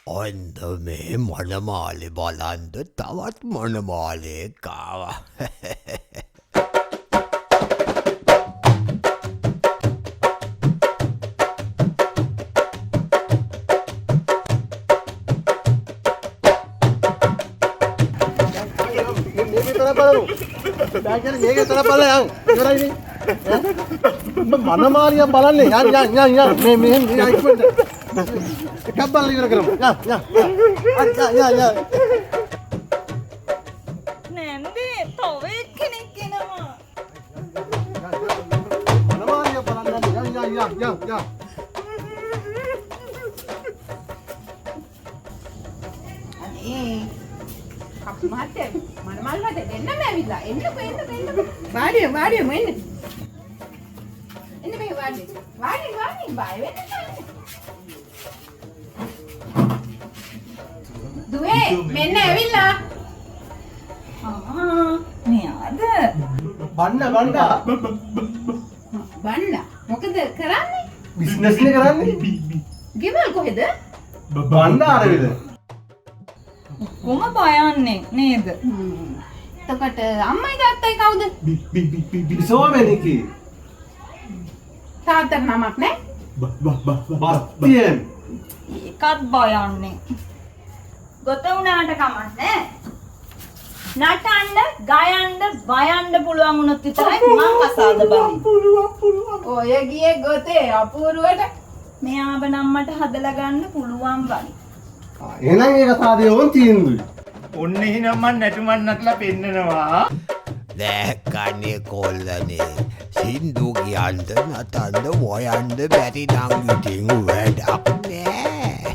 ඔන්න මේ මොනමාලි බලන්ද තවත් මොනමාලයෙක් ආවා. මනමාලියක් බලන්නේ යන් මෙහෙම ඉක්මනට එකක් බලලා ඉවර කරමු යන් නැන්දේ තව එක්කෙනෙක් එනවා. මනමාලියක් බලන්න යන් අනේ කපු මහත්තයා මනමල් වලට දෙන්නම ඇවිල්ලා එන්නකෝ වාඩිය මෙන්න එන්න මේ වාඩි බය වෙන්න නැහැ දුවේ මෙන්න ඇවිල්ලා මෙයාද? බණ්ඩා මොකද කරන්නේ බිස්නස් නේ කරන්නේ ගෙවල් කොහෙද බණ්ඩාරවේද කොම බයන්නේ නේද? එතකොට අම්මයි තාත්තයි කවුද බිසෝමෙනිකි තාත්තට නමක් නැහැ බස්තියෙන් ඒකත් බයන්නේ. ගොත වුණාට කමන්නේ. නටන්න, ගයන්න, බයන්න පුළුවන් වුණොත් විතරයි මං කසාද බඳින්නේ. ඔය ගියේ ගොතේ අපූර්වට මෙයාව නම් මට හදලා ගන්න පුළුවන් වගේ. එහෙනම් ඒක සාදේ ඕන් තීන්දුවයි ඔන්න එහෙනම් මන් නැටුමන් නටලා පෙන්නනවා. දැක්කන්නේ කොල්ලනේ සින්දු කියන්ද නටන්ද ඔයන්ද බැරි නම් ඉතින් වැඩක් නෑ.